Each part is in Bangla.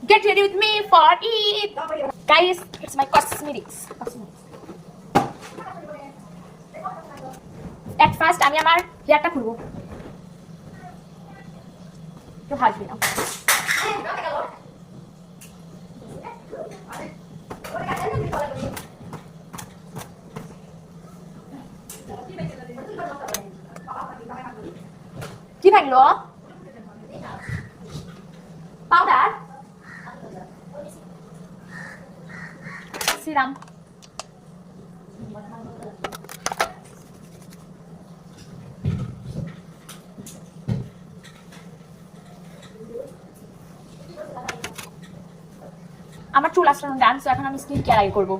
Get ready with me for it. Guys, it's my cosmetics. At first আমি আমার হেয়ারটা খুলবো। একটু হাসবি না। কি ভাঙলো? পাউডার? সিরাম। আমার চুল আঁচড়ানো ডান্স, এখন আমি স্কিন কেয়ার আগে করবো।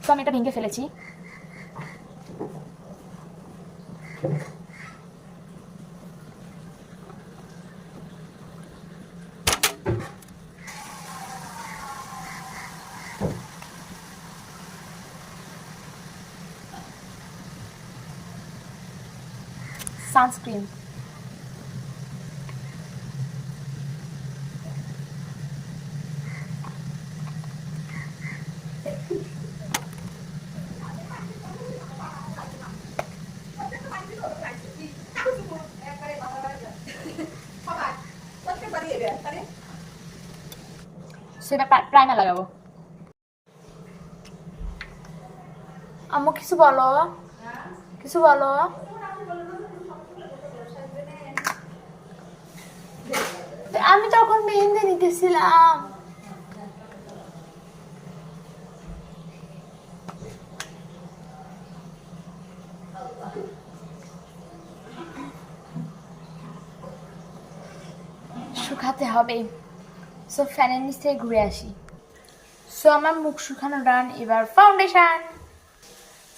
তো আমি এটা ভেঙে ফেলেছি। সানস্ক্রিন, সেটা প্রাইমার লাগাবো। আম্মু কিছু বলো, কিছু বলো। আমি তখন মেহেন্দি নিতেছিলাম। শুকাতে হবে, সো ফ্যানের নিচ থেকে ঘুরে আসি। সো আমার মুখ শুকানো ডান, এবার ফাউন্ডেশন।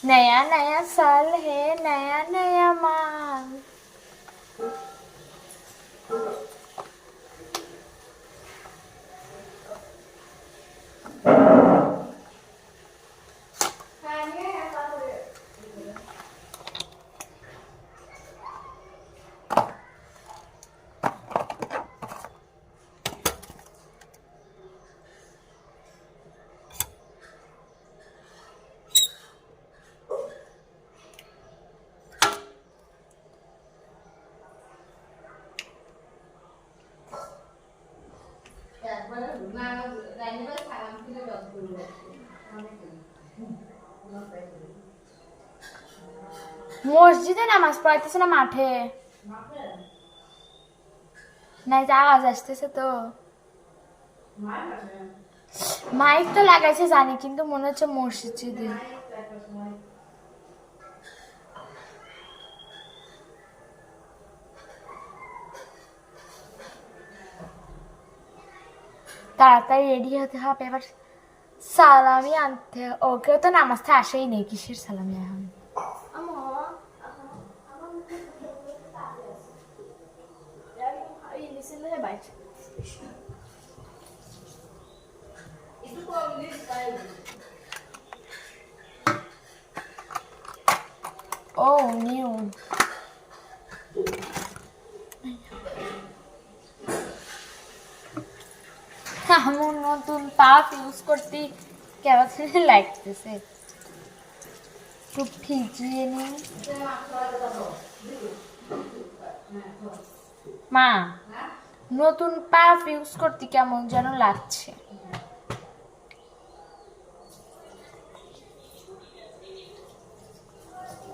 নয়া নয়া সাল হে নয়া নয়া মাল। মসজিদে নামাজ পড়াইতেছে না মাঠে? না, আওয়াজ আসতেছে তো। মাইক তো লাগাইছে জানি, কিন্তু মনে হচ্ছে মসজিদে। তাড়াতাড়ি রেডি হতে হবে, এবার সালামি আনতে। ওকে তো নামাজটা আসেই নেই, কিসের সালামি এখন? Oh, new. আমার নতুন পাপ ইউজ করতে কেমন লাগতেছে। একটু ভিজিয়ে নিই। মা, নতুন পাপ ইউজ করতে কেমন যেন লাগছে।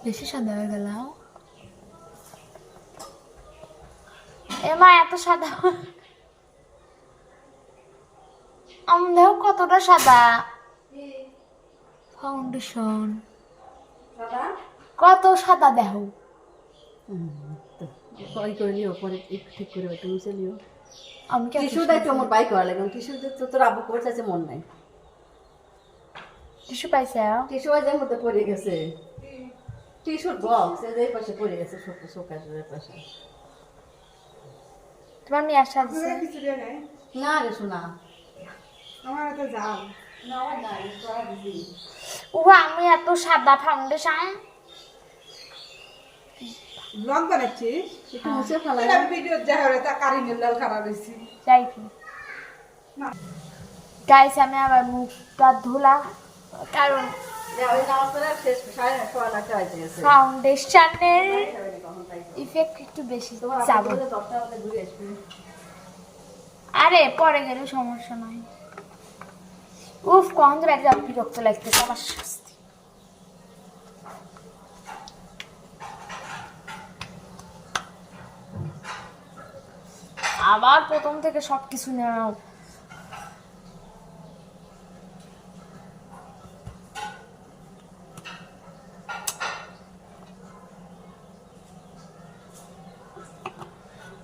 বেশি সাদা হয়ে গেল। এ মা, এত সাদা আমাদের কতটা সাদা। ফাউন্ডেশন কত সাদা দেহ। আমি টিস্যু পাইছি, মধ্যে পড়ে গেছে। টিস্যুর বক্স এই পাশে পড়ে গেছে, শোকাশের পাশে। তোমার নিয়ে আসা আছে না রে শোনা, আমার তো যাও না আমার নাই করা দিদি ও আমি এত সাদা ফাউন্ডেশন ব্লগ বানাচ্ছিস একটু মুছে ফেলাই এটা ভিডিও যাহরে তা কারিমের লাল খারাপ হইছি যাই কি গাইস আমি আবার মুখটা ধুলাম কারণ ওই নামাজ পড়ে শেষ 9:30 লাগতে হয়েছে গেছে ফাউন্ডেশনের ইফেক্ট একটু বেশি তোমার যাবো আপনি 10টা মধ্যে ঘুরে আসবে আরে পরে গেলে সমস্যা নাই উফ কখন তো ব্যাগে বিরক্ত লাগতেছে আমার শাস্তি আবার প্রথম থেকে সবকিছু নেওয়া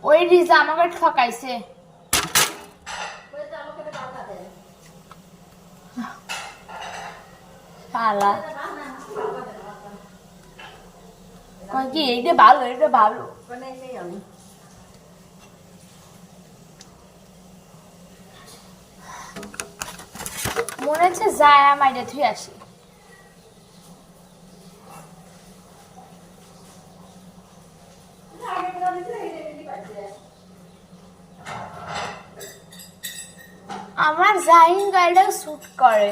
ওই রিজা আমাকে ঠকাইছে পালা কয় কি এইটা ভালো এটা ভালো মানে নেই আমি মনে হচ্ছে যায় আমাইটা থুই আসি আমার জাহিন গাড়িটা শুট করে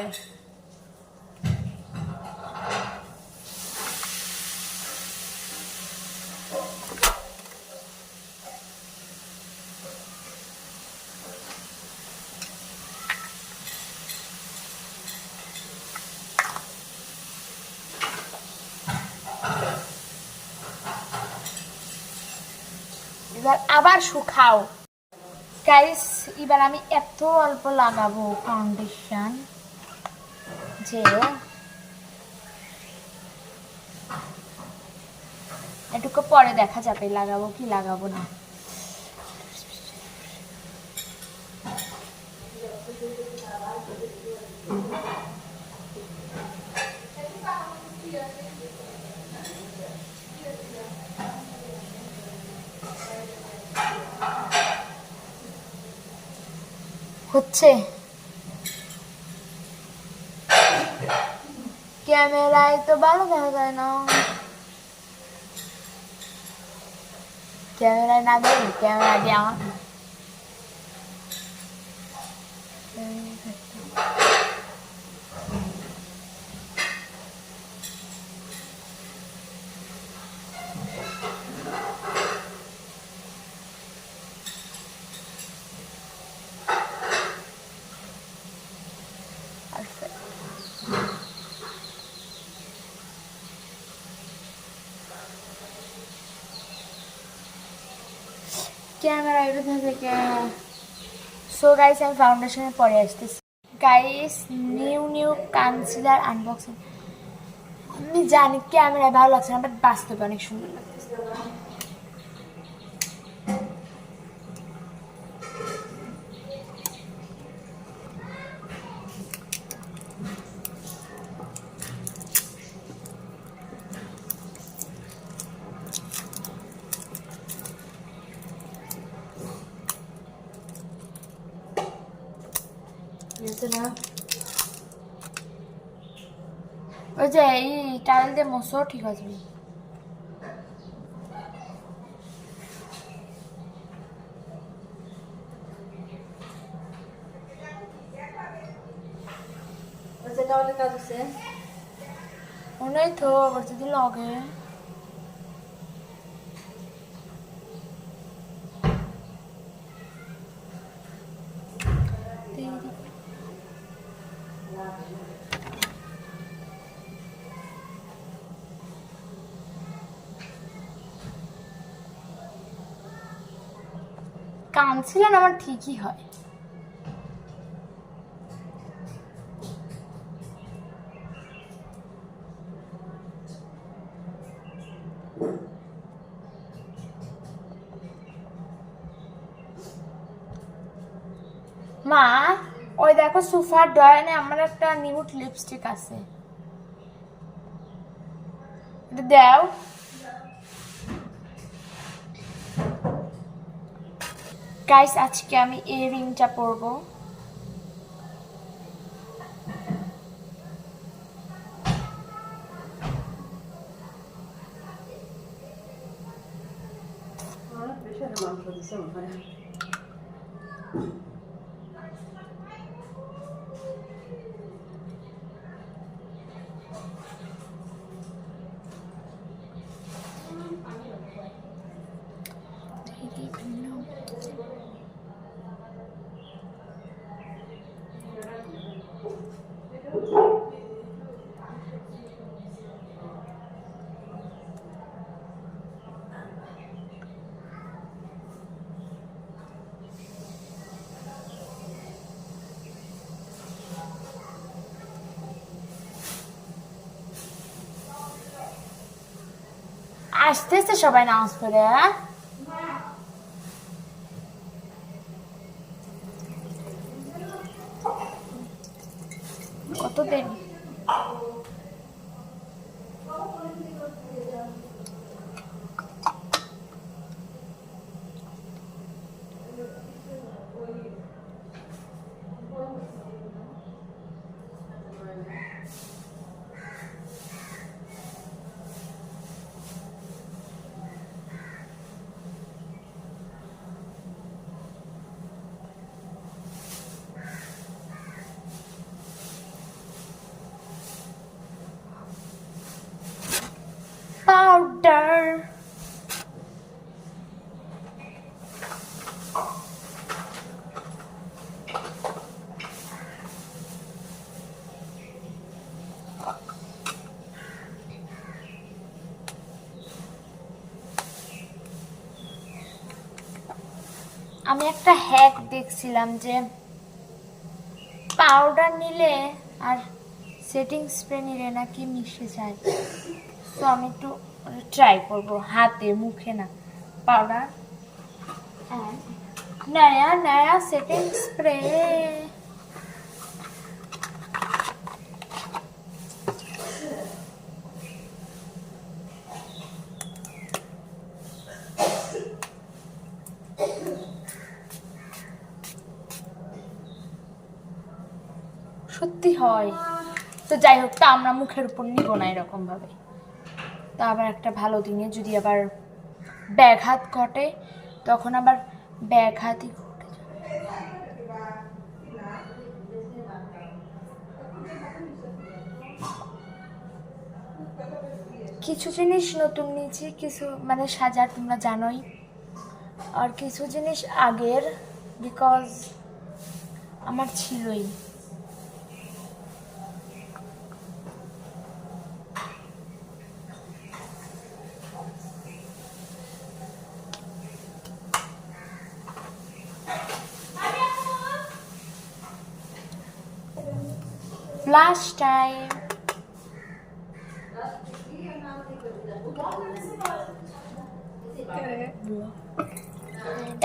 এবার আবার শুকাও গাইস এবার আমি এত অল্প লাগাবো ফাউন্ডেশন যে এটুকু পরে দেখা যাবে লাগাবো কি লাগাবো না হচ্ছে ক্যামেরায় তো ভালো দেখা যায় না ক্যামেরায় না দেখি ক্যামেরা দিয়ে আমার ক্যামেরা এটা থেকে সো গাইস আমি ফাউন্ডেশনের পরে আসতেছি গাইস নিউ কনসিলার আনবক্সিং আমি জানি ক্যামেরায় ভালো লাগছে না বাট বাস্তবে অনেক সুন্দর লাগতেছে না ওই যে এই টাইল দিয়ে মোসো ঠিক আছে সেটা হলে কাজ আছে মনে হয় তো আবার যদি লগে কানছিলেন আমার ঠিকই হয় মা ওই দেখো সোফার ডয়ানে আমার একটা নিউড লিপস্টিক আছে এটা দাও গাইস আজকে আমি এই রিংটা পরবো মাংস দিছে মনে হয়। আসতেছে সবাই নামাজ পড়ে, হ্যাঁ? কত দেরি? পাউডার আমি একটা হ্যাক দেখছিলাম যে পাউডার নিলে আর সেটিং স্প্রে নিলে নাকি মিশে যায়। তো আমি একটু ট্রাই করব, হাতে মুখে না। পাউডার নয়া নয়া সেটিং স্প্রে। সত্যি হয় তো যাই হোক, তা আমরা মুখের উপর নিব না এরকম ভাবে। তা আবার একটা ভালো দিনে যদি আবার ব্যাঘাত ঘটে তখন আবার ব্যাঘাতই ঘটে যাবে। কিছু জিনিস নতুন নিয়েছি, কিছু মানে সাজার তোমরা জানোই, আর কিছু জিনিস আগের, বিকজ আমার ছিলই। Last time.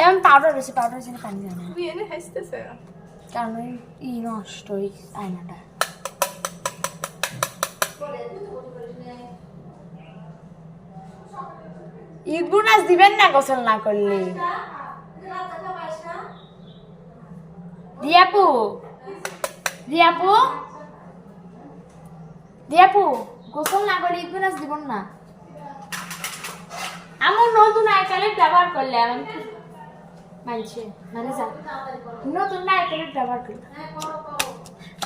এমন পাউডার রয়েছে, পাউডার যেন পানি যায় না, এনে হাসতেছে কারণ ওই নষ্ট ওই আয়নাটা। ঈদ বোনাস দিবেন না গোসল না করলে? রিয়াপু রিয়াপু রিয়াপু গোসল না করে ঈদ বোনাস দিবেন না? আমার নতুন আইপ্যালেট ব্যবহার করলে আমি মানছে মানে যা নতুন আইপ্যালেট ব্যবহার করলে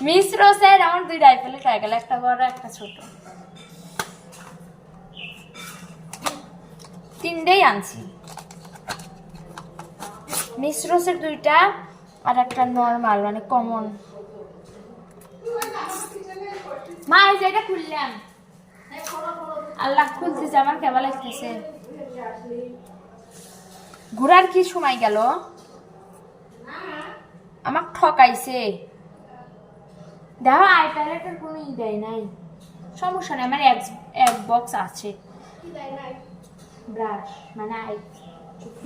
মিস রোসের আমার দুই আইপ্যালেট হয়ে গেল, একটা বড় একটা ছোট, তিনটেই আনছি। মিস রোসের দুইটা আর একটা নর্মাল মানে কমন। মা এই যেটা খুললাম, আল্লাহ খুলতেছে, আমার কেমন লাগতেছে। ঘোরার কি সময় গেল, আমাক ঠকাইছে। দেখো আইপ্যালেটের কোনো ই দেয় নাই, সমস্যা নেই, আমার এক বক্স আছে। ব্রাশ মানে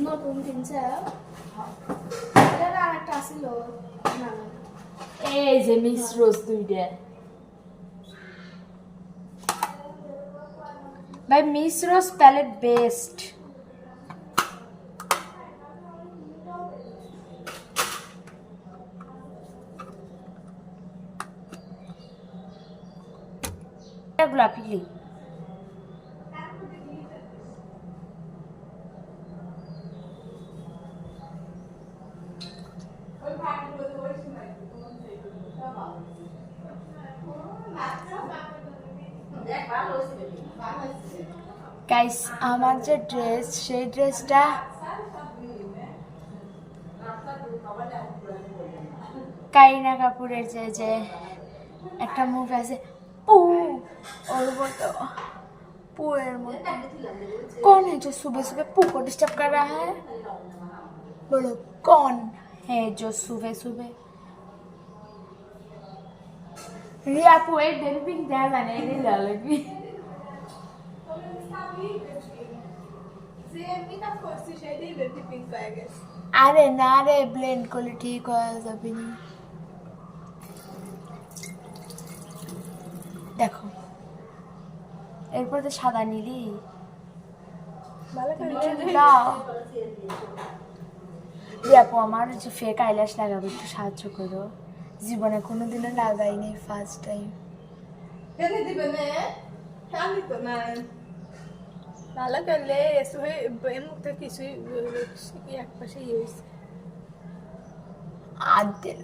নতুন কিনছে আর একটা আসিল না এই যে মিস রোজ দুইটা ভাই, মিস রোজ প্যালেট বেস্ট। গোলাপি লি গাইস আমার যে ড্রেস সেই ড্রেসটা কারিনা কাপুরের যে একটা মুভি আছে পু ওর মতো পুয়ের মতো कौन है जो सुबह सुबह पू को डिस्टर्ब कर रहा है बोलो कौन है जो सुबह सुबह रिया पू एक दिन पिंक दिया जाने नहीं ला लगी अरे ना रे ब्लेंड को ठीक हो अभी नहीं দেখো এরপর তো সাদা নীলি আপু আমার যে ফেক আইল্যাশ লাগাবো একটু সাহায্য করো জীবনে কোনোদিনও লাগাইনি ফার্স্ট টাইম ফেলে দিবে না খালি তো না ভালো করলে এসে এই মুখটা কিছুই এক পাশে হয়েছে আর দিল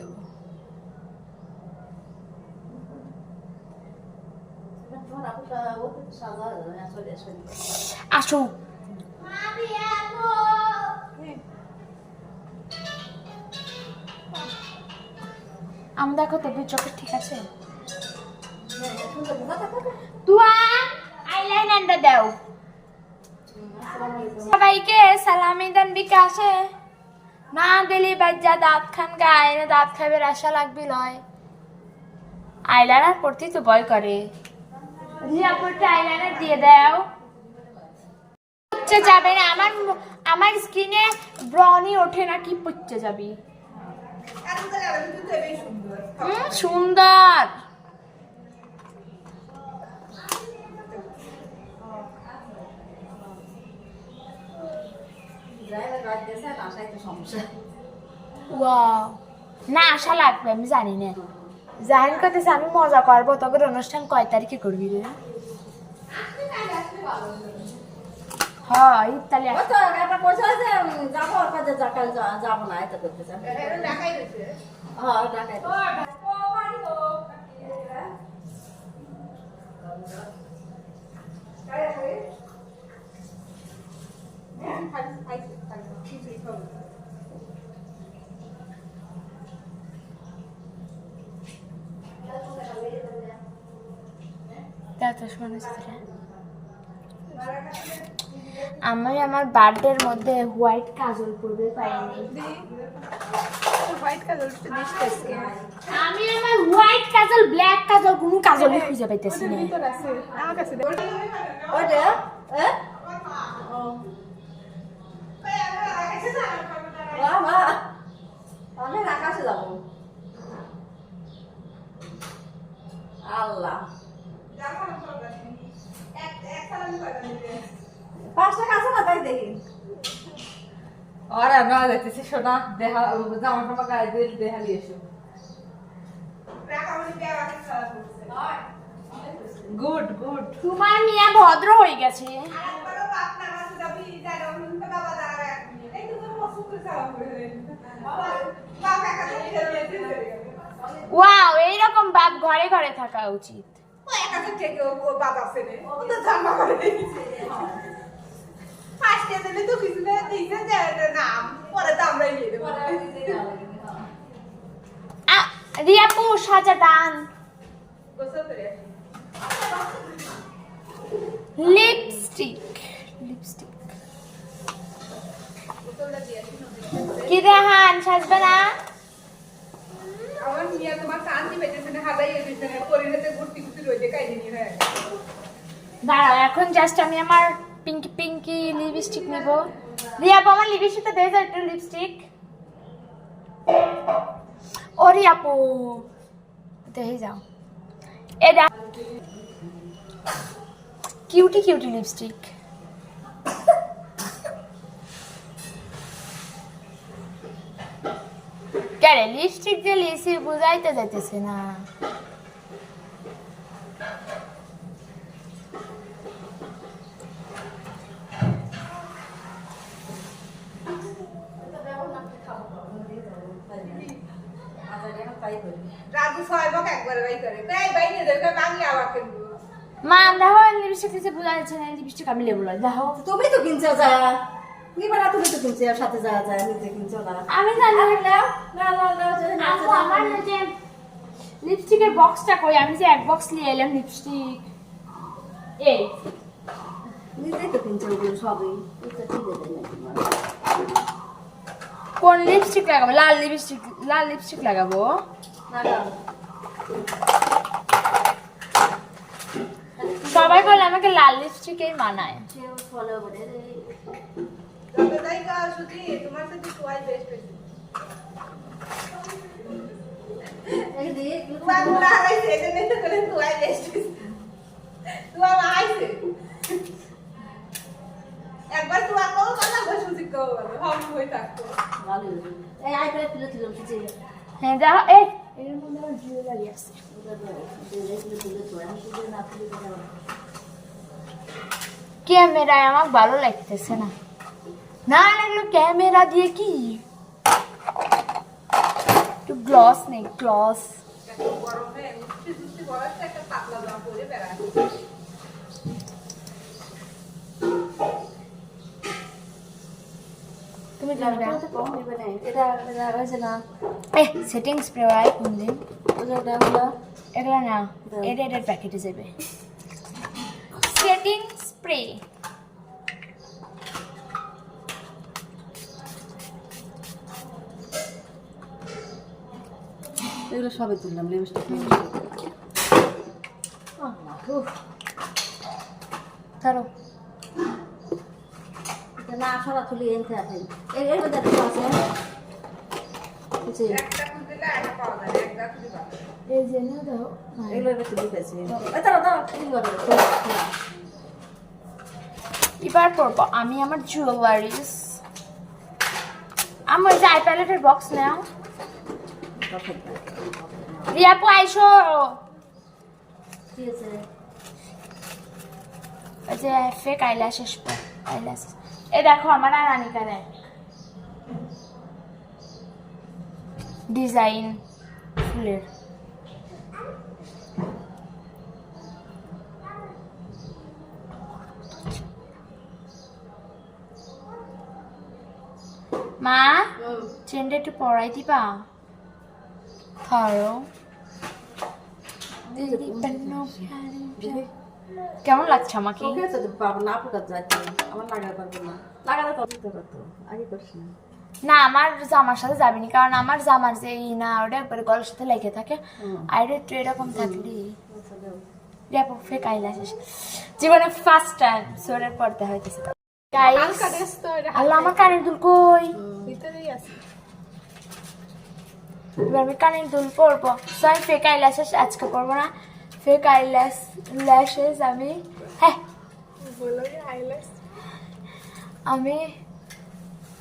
আসো আমি দেখো তো দুই চোখে ঠিক আছে তুয়া আইলাইনারটা দাও সবাইকে সালামি দেন বিকাশে না দিলি বাজ্জা দাঁত খান গায়ে না দাঁত খাবে আশা লাগবি লয় আইলাইনার পড়তে তো ভয় করে রিয়া পড়তে আইলাইনার দিয়ে দাও পুচ্ছে যাবে না আমার স্কিনে ব্রনি ওঠে না কি পুচ্ছে যাবি সুন্দর না আশা লাগবে আমি জানি না জাহিন করতেছে আমি মজা করবো তখন অনুষ্ঠান কয় তারিখে করবি রে হ্যাঁ ইতালি যাবো না এটা করতে চান হ্যাঁ ঢাকায় আমি আমার বার্থডের মধ্যে হোয়াইট কাজল পরবে পাইনি হোয়াইট কাজল দিতেছি আমি আমার হোয়াইট কাজল ব্ল্যাক কাজল কোনো কাজলই খুঁজে পাইতেছি না ভিতর আছে আমার কাছে ওটা বাবা আমি আকাশে যাব আল্লাহ পাঁচটা কাছে না তাই দেখি ওরা না যাইতেছি সোনা দেখা জামা টামা গায়ে দিয়ে দেখালি এসো গুড গুড তোমার মিয়া ভদ্র হয়ে গেছে ওয়াও এইরকম বাপ ঘরে ঘরে থাকা উচিত রিয়াপু সাজা দান লিপস্টিক কি রেহান সাজবে না আমার মিয়া তোমার শান্তি পেতেছে না হাজাই এসেছে না পরিণতে ঘুরতি ঘুরতি রয়েছে কাই জানি হ্যাঁ দাঁড়াও এখন জাস্ট আমি আমার পিঙ্কি পিঙ্কি লিপস্টিক নেব রিয়াপু আমার লিপস্টিকটা দিয়ে দাও একটু লিপস্টিক ও রিয়াপু দেখে যাও এটা কিউটি কিউটি লিপস্টিক কেন লিপস্টিক দিয়ে লিসি বুঝাইতে যাইতেছে না রাজু ছয় বক একবার বাই করে তাই বাই নিয়ে যাবে বাংলা আবার কিন্তু মা দেখো লিপস্টিক দিতে বোঝা যাচ্ছে না লিপস্টিক আমি লেবু লয় দেখো তুমি তো কিনছো যা নিবা না, তুমি তো কিনছো সাথে যা যা নিজে কিনছো না। আমি জানি না না না না আপু, আমার না যে লিপস্টিকের বক্সটা কই, আমি যে এক বক্স নিয়ে এলাম লিপস্টিক। এই নিজে তো কিনছো ওগুলো সবই, এটা ঠিক আছে না তোমার। কোন লিপস্টিক লাগাবো? লাল লিপস্টিক লাগাবো। না না সবাই বলে আমাকে লাল লিপস্টিকেই মানায়। কেউ ফলো করে যত জায়গা শুধু তোমার সাথে তোয়াই বেস্ট হয়েছে এই দেখ তোয়া লাগাইছে এটা নিতে করে তোয়াই বেস্ট হয়েছে তোয়া লাগাইছে একবার তোয়া কও কথা বসে কও হাম হই থাকতো ভালো। এই আইপ্যাড তুলে তুলে কিছু হ্যাঁ দেখো এই এর মধ্যে আমার জুয়েলারি আছে। ক্যামেরায় আমার ভালো লাগতেছে না, না লাগলো ক্যামেরা দিয়ে কি একটু গ্লস নেই, গ্লস। গরমে সুতি বড় একটা পাতলা জামা পরে বেড়ায় তুমি জানবে কম দিবে না, এটা এটা হয়েছে না সেটিং স্প্রে হয় কোন দিন ওটা হলো এগুলো না, এর প্যাকেটে যাবে সেটিং স্প্রে। এগুলো সবই তুললাম লিপস্টিক ধরো না সরা তুলি এনতে আছে এর মধ্যে একটা আছে কিছু একটা খুঁজলে আরেকটা পাওয়া যায় একটা খুঁজে পাওয়া যায় এই যে না দাও এগুলো একটু দিতেছি এটা দাও ক্লিন করে এবার পরবো আমি আমার জুয়েলারিস। আমার যে আই প্যালেটের বক্স নাও রিয়াপু আইসো। ঠিক আছে ওই যে ফেক আইল্যাশেস আইল্যাশ এ দেখো আমার আর আনিকারে ডিজাইন ফুলের। মা চেনটা একটু পরাই দিবা ধরো। কেমন লাগছে আমাকে? ওকে তো বাবা না পোকা যাচ্ছে আমার লাগাতে পারবো না, লাগাতে করতে পারতো আগে করছি না। না আমার জামার সাথে যাবিনি, কারণ আমার জামার যে না ওটা একবারে গলার সাথে লেগে থাকে, আর একটু এরকম থাকলি দেখো ফেক আইল্যাশেস জীবনে ফার্স্ট টাইম সোরের পড়তে হইতেছে। গাইস হালকা ড্রেস তো এটা আল্লাহ আমার কানের দুল কই? ভিতরেই আছে এবার আমি কানের দুল পরবো। সো আমি ফেক আইল্যাশেস আজকে পরবো না, ফেক ল্যাশেস আমি বলো যে আইল্যাশ আমি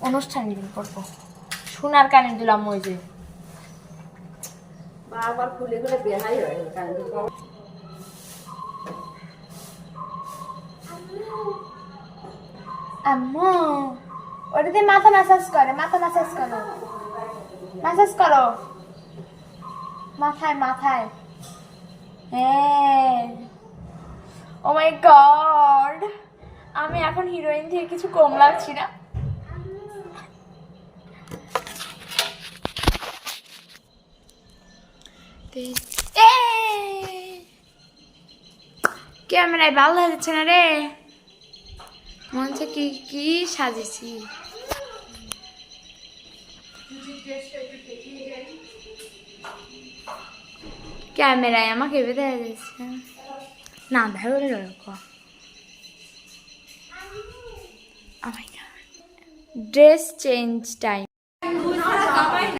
অনুষ্ঠানের দিন পরবো। সোনার কানের দুল আমি ওই যে বারবার খুলে খুলে বেহাই হয় কারণ আম্মু ওটাতে মাথা ম্যাসাজ করে, মাথা ম্যাসাজ করো, ম্যাসাজ করো মাথায় মাথায়। হ্যাঁ ও মাই গড আমি এখন হিরোইন থেকে কিছু কম লাগছি না। ক্যামেরায় ভালো লাগছে না রে, মনে হচ্ছে কি কি সাজেছি। ক্যামেরায় আমাকে ভেবে দেখা যাচ্ছে না, ভালো লাগলো। Dress change time